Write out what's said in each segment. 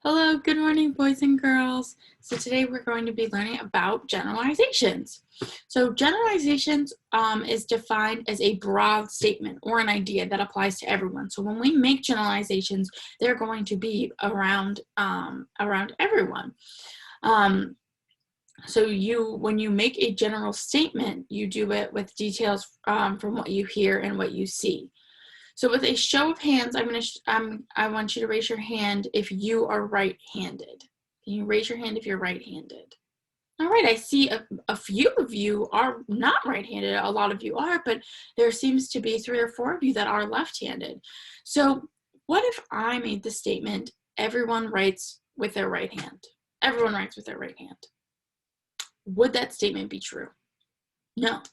Hello, good morning, boys and girls. So today we're going to be learning about generalizations. So generalizations is defined as a broad statement or an idea that applies to everyone. So when we make generalizations, they're going to be around everyone. When you make a general statement, you do it with details from what you hear and what you see. So with a show of hands, I want you to raise your hand if you are right-handed. Can you raise your hand if you're right-handed? All right, I see a few of you are not right-handed. A lot of you are, but there seems to be 3 or 4 of you that are left-handed. So what if I made the statement, everyone writes with their right hand? Everyone writes with their right hand. Would that statement be true? No.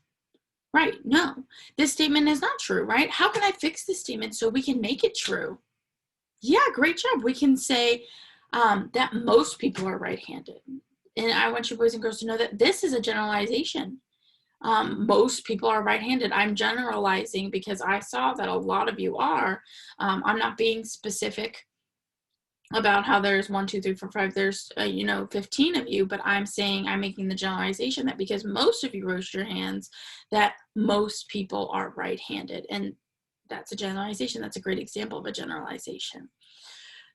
Right, no. This statement is not true, right? How can I fix this statement so we can make it true? Yeah, great job. We can say that most people are right-handed. And I want you boys and girls to know that this is a generalization. Most people are right-handed. I'm generalizing because I saw that a lot of you are. I'm not being specific about how there's 1, 2, 3, 4, 5, there's 15 of you, but I'm making the generalization that because most of you raised your hands, that most people are right-handed, and that's a generalization. That's a great example of a generalization.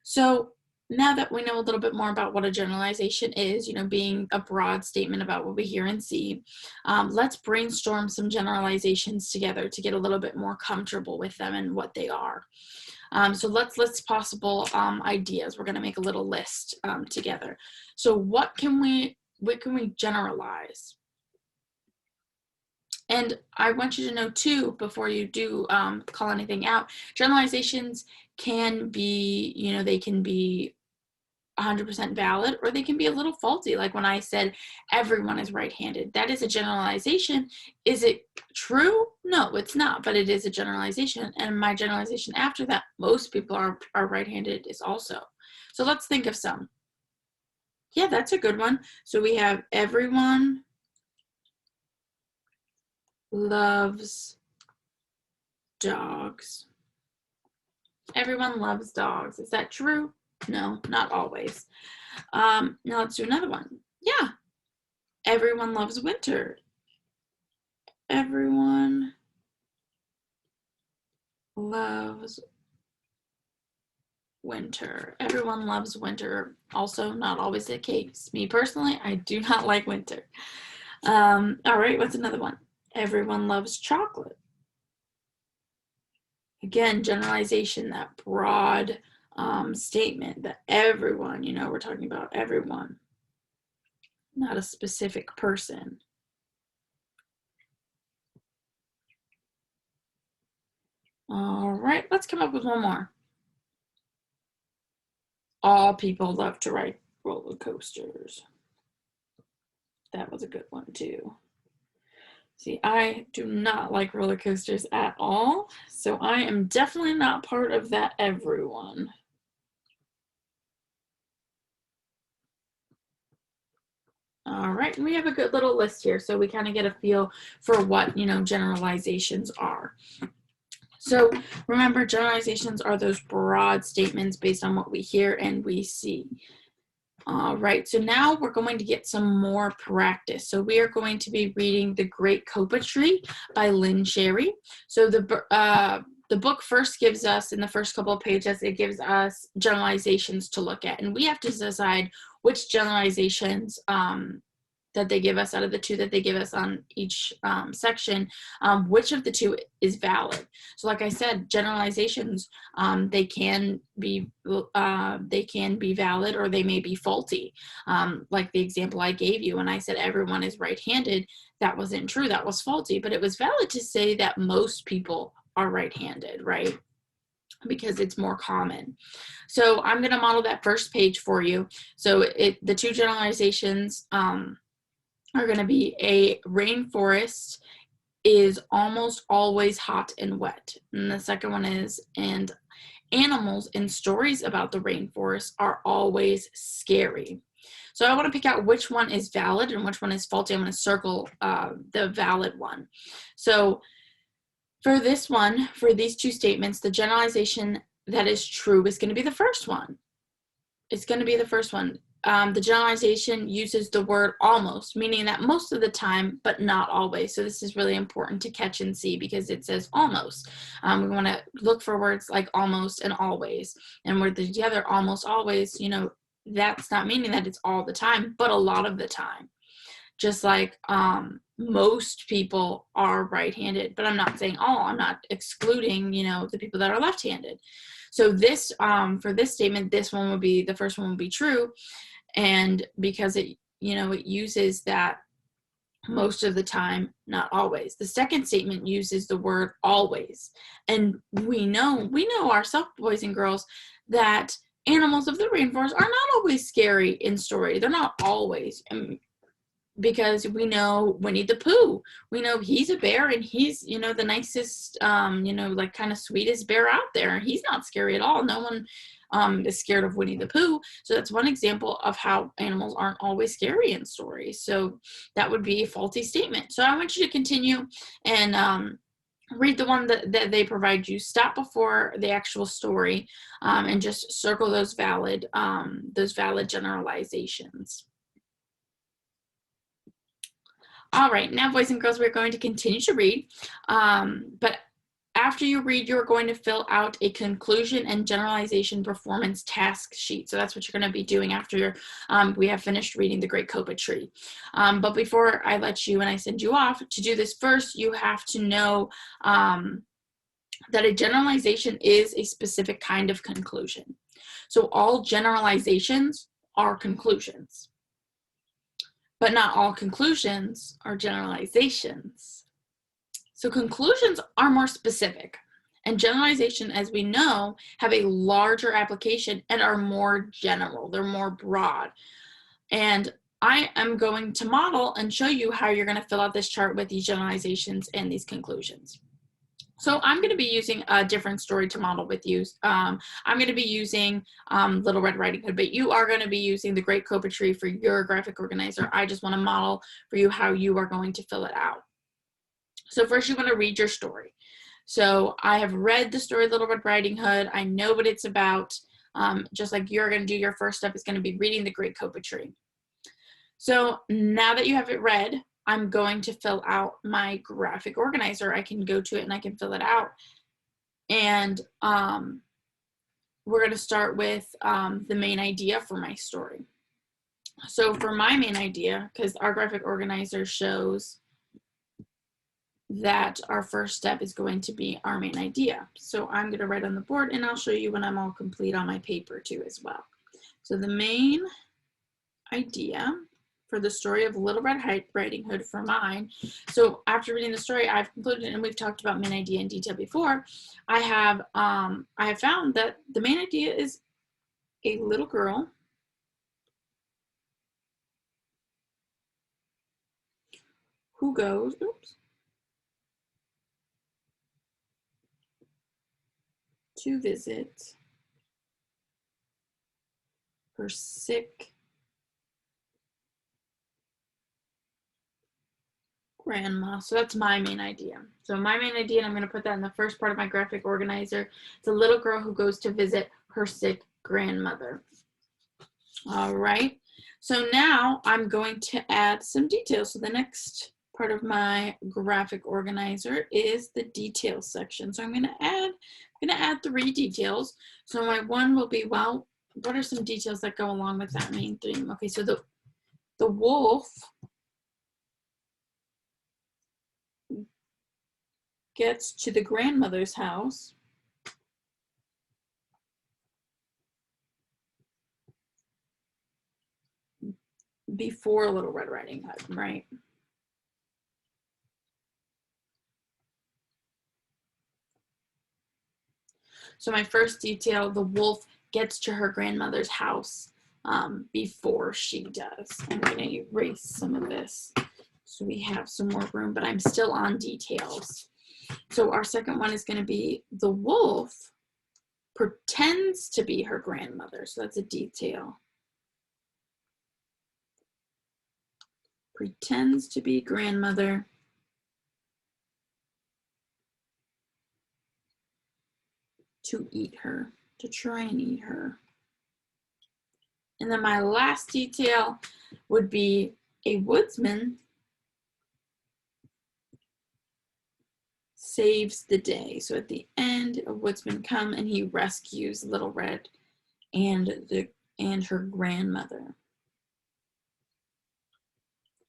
So now that we know a little bit more about what a generalization is, being a broad statement about what we hear and see, let's brainstorm some generalizations together to get a little bit more comfortable with them and what they are. So let's list possible ideas. We're going to make a little list together. So what can we generalize? And I want you to know too, before you do call anything out, generalizations can be, they can be 100% valid, or they can be a little faulty. Like when I said everyone is right-handed, that is a generalization. Is it true? No, it's not, but it is a generalization. And my generalization after that, most people are right-handed, is also. So let's think of some. Yeah, that's a good one. So we have everyone loves dogs. Everyone loves dogs. Is that true? No, not always. Now let's do another one. Yeah, everyone loves winter. Everyone loves winter. Everyone loves winter. Also, not always the case. Me personally, I do not like winter. All right, what's another one? Everyone loves chocolate. Again, generalization, that broad statement that everyone, we're talking about everyone, not a specific person. All right, let's come up with one more. All people love to ride roller coasters. That was a good one too. See, I do not like roller coasters at all, so I am definitely not part of that everyone. All right, and we have a good little list here, so we kind of get a feel for what, generalizations are. So remember, generalizations are those broad statements based on what we hear and we see. All right, so now we're going to get some more practice. So we are going to be reading The Great Copa Tree by Lynn Sherry. So the book first gives us, in the first couple of pages, it gives us generalizations to look at. And we have to decide which generalizations that they give us out of the 2 that they give us on each section, which of the 2 is valid. So like I said, generalizations, they can be valid or they may be faulty. Like the example I gave you when I said everyone is right-handed, that wasn't true, that was faulty, but it was valid to say that most people are right-handed, right? Because it's more common. So I'm going to model that first page for you. So the 2 generalizations are going to be a rainforest is almost always hot and wet. And the second one is, and animals in stories about the rainforest are always scary. So I want to pick out which one is valid and which one is faulty. I'm going to circle the valid one. So for this one, for these 2 statements, the generalization that is true is going to be the first one. it's going to be the first one. The generalization uses the word almost, meaning that most of the time, but not always. So this is really important to catch and see because it says almost. We want to look for words like almost and always. And where the other almost always, you know, that's not meaning that it's all the time, but a lot of the time. Just like most people are right-handed, but I'm not saying all. I'm not excluding, you know, the people that are left-handed. So this, for this statement, this one would be, the first one would be true. And because it, you know, it uses that most of the time, not always. The second statement uses the word always. And we know ourselves, boys and girls, that animals of the rainforest are not always scary in story. They're not always. Because we know Winnie the Pooh. We know he's a bear and he's, you know, the nicest, you know, like kind of sweetest bear out there. He's not scary at all. No one is scared of Winnie the Pooh. So that's one example of how animals aren't always scary in stories. So that would be a faulty statement. So I want you to continue and read the one that they provide you. Stop before the actual story and just circle those valid generalizations. All right, now boys and girls, we're going to continue to read, but after you read, you're going to fill out a conclusion and generalization performance task sheet. So that's what you're going to be doing after we have finished reading The Great Copa Tree. But before I let you and I send you off to do this first, you have to know that a generalization is a specific kind of conclusion. So all generalizations are conclusions. But not all conclusions are generalizations. So conclusions are more specific, and generalization, as we know, have a larger application and are more general. They're more broad. And I am going to model and show you how you're going to fill out this chart with these generalizations and these conclusions. So I'm going to be using a different story to model with you. I'm going to be using Little Red Riding Hood, but you are going to be using The Great Copa Tree for your graphic organizer. I just want to model for you how you are going to fill it out. So first you want to read your story. So I have read the story Little Red Riding Hood. I know what it's about. Just like you're going to do, your first step is going to be reading The Great Copa Tree. So now that you have it read, I'm going to fill out my graphic organizer. I can go to it and I can fill it out. And we're going to start with the main idea for my story. So for my main idea, because our graphic organizer shows that our first step is going to be our main idea. So I'm going to write on the board and I'll show you when I'm all complete on my paper too as well. So the main idea for the story of Little Red Riding Hood for mine. So after reading the story, I've concluded, and we've talked about main idea in detail before, I have found that the main idea is a little girl who goes, to visit her sick grandma. So that's my main idea. So my main idea, and I'm going to put that in the first part of my graphic organizer. It's a little girl who goes to visit her sick grandmother. All right. So now I'm going to add some details. So the next part of my graphic organizer is the details section. So I'm going to add 3 details. So my one will be, well, what are some details that go along with that main theme? Okay, so the wolf gets to the grandmother's house before Little Red Riding Hood, right? So my first detail, the wolf gets to her grandmother's house before she does. I'm going to erase some of this so we have some more room, but I'm still on details. So our second one is going to be the wolf pretends to be her grandmother. So that's a detail. Pretends to be grandmother to eat her, to try and eat her. And then my last detail would be a woodsman saves the day. So at the end, a woodsman comes and he rescues Little Red and her grandmother.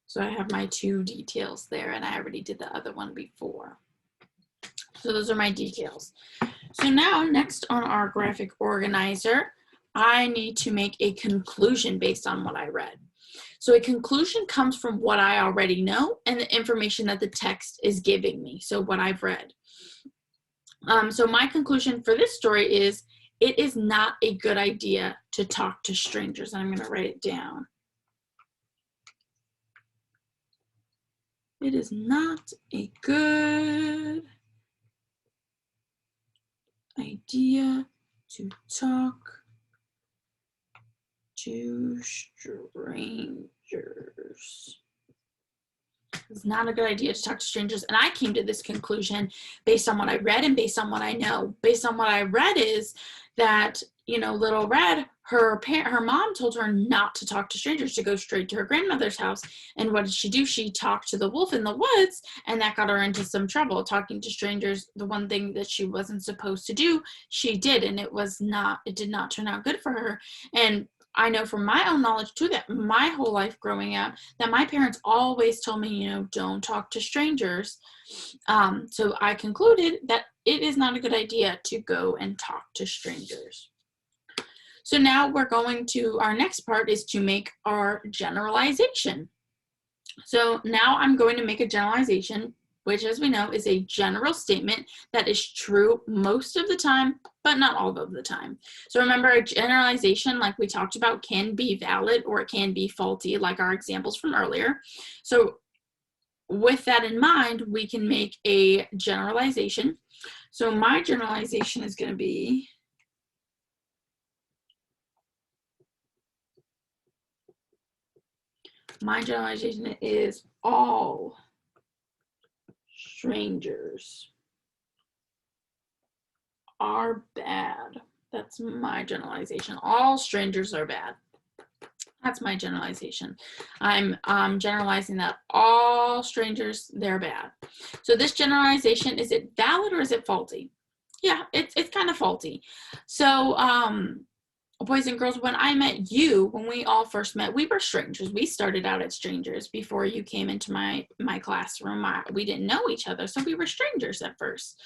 So I have my 2 details there, and I already did the other one before. So those are my details. So now, next on our graphic organizer, I need to make a conclusion based on what I read. So a conclusion comes from what I already know and the information that the text is giving me, so what I've read. So my conclusion for this story is, it is not a good idea to talk to strangers. I'm going to write it down. It is not a good idea to talk to strangers. It's not a good idea to talk to strangers. And I came to this conclusion based on what I read and based on what I know. Based on what I read is that, you know, Little Red, her mom told her not to talk to strangers, to go straight to her grandmother's house. And what did she do? She talked to the wolf in the woods, and that got her into some trouble. Talking to strangers, the one thing that she wasn't supposed to do, she did, and it did not turn out good for her. And I know from my own knowledge too, that my whole life growing up, that my parents always told me, you know, don't talk to strangers. So I concluded that it is not a good idea to go and talk to strangers. So now we're going to, our next part is to make our generalization. So now I'm going to make a generalization, which, as we know, is a general statement that is true most of the time, but not all of the time. So remember, a generalization, like we talked about, can be valid or it can be faulty, like our examples from earlier. So with that in mind, we can make a generalization. So my generalization is going to be, my generalization is all strangers are bad. That's my generalization. All strangers are bad. That's my generalization. I'm generalizing that all strangers, they're bad. So this generalization, is it valid or is it faulty? Yeah, it's kind of faulty. So boys and girls, when I met you, when we all first met, we were strangers. We started out as strangers before you came into my classroom. We didn't know each other, so we were strangers at first.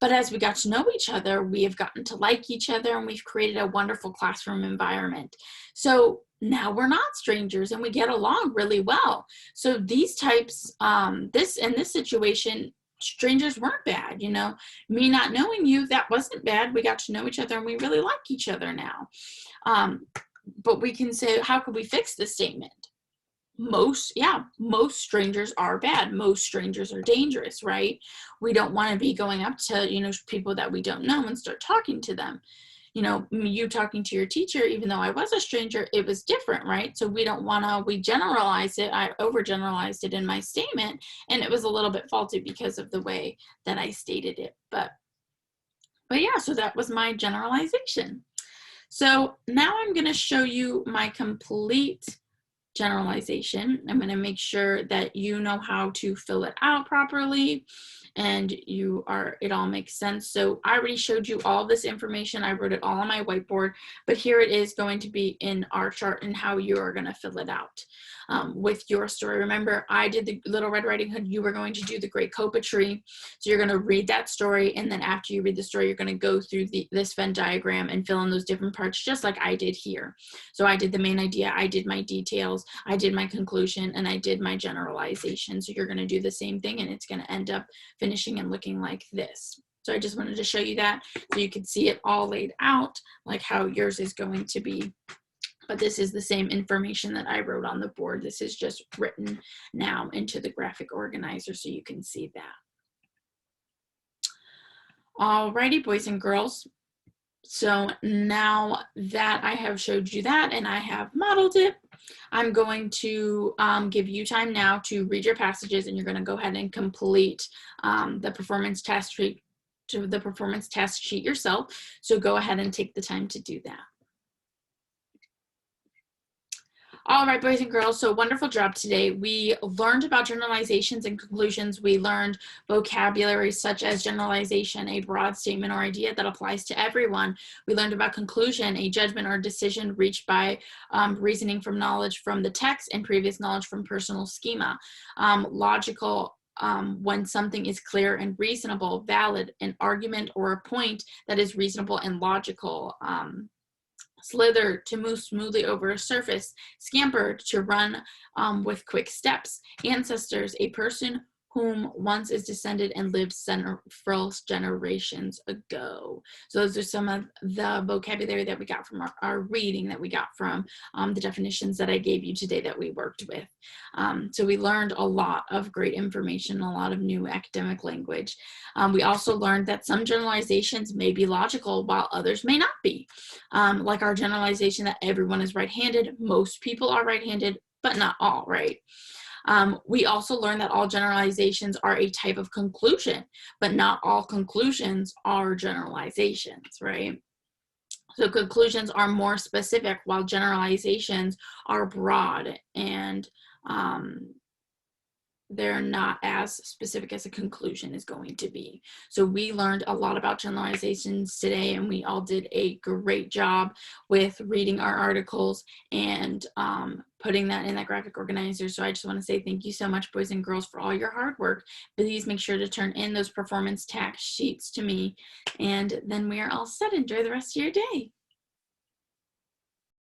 But as we got to know each other, we have gotten to like each other, and we've created a wonderful classroom environment. So now we're not strangers, and we get along really well. So these types, in this situation, strangers weren't bad. You know, me not knowing you, that wasn't bad. We got to know each other, and we really like each other now. But we can say, how could we fix this statement? Most strangers are bad. Most strangers are dangerous, right? We don't want to be going up to, you know, people that we don't know and start talking to them. You know, you talking to your teacher, even though I was a stranger, it was different, right? So we don't want to, we generalize it. I overgeneralized it in my statement, and it was a little bit faulty because of the way that I stated it. But yeah, so that was my generalization. So now I'm going to show you my complete generalization. I'm going to make sure that you know how to fill it out properly and it all makes sense. So I already showed you all this information. I wrote it all on my whiteboard, but here it is going to be in our chart and how you are going to fill it out with your story. Remember, I did the Little Red Riding Hood. You were going to do the Great Copa Tree. So you're going to read that story, and then after you read the story, you're going to go through this Venn diagram and fill in those different parts, just like I did here. So I did the main idea, I did my details, I did my conclusion, and I did my generalization. So you're going to do the same thing, and it's going to end up finishing and looking like this. So I just wanted to show you that so you can see it all laid out, like how yours is going to be. But this is the same information that I wrote on the board. This is just written now into the graphic organizer so you can see that. Alrighty, boys and girls. So now that I have showed you that and I have modeled it, I'm going to give you time now to read your passages, and you're going to go ahead and complete the performance test sheet yourself. So go ahead and take the time to do that. All right, boys and girls, so wonderful job today. We learned about generalizations and conclusions. We learned vocabulary such as generalization, a broad statement or idea that applies to everyone. We learned about conclusion, a judgment or decision reached by reasoning from knowledge from the text and previous knowledge from personal schema. Logical, when something is clear and reasonable, valid, an argument or a point that is reasonable and logical. Slither, to move smoothly over a surface. Scamper, to run with quick steps. Ancestors, a person whom once is descended and lived several generations ago. So those are some of the vocabulary that we got from our reading, that we got from the definitions that I gave you today that we worked with. So we learned a lot of great information, a lot of new academic language. We also learned that some generalizations may be logical while others may not be. Like our generalization that everyone is right-handed. Most people are right-handed, but not all, right? We also learned that all generalizations are a type of conclusion, but not all conclusions are generalizations, right? So conclusions are more specific while generalizations are broad and they're not as specific as a conclusion is going to be. So we learned a lot about generalizations today, and we all did a great job with reading our articles and putting that in that graphic organizer. So I just want to say thank you so much, boys and girls, for all your hard work. Please make sure to turn in those performance task sheets to me, and then we are all set. Enjoy the rest of your day.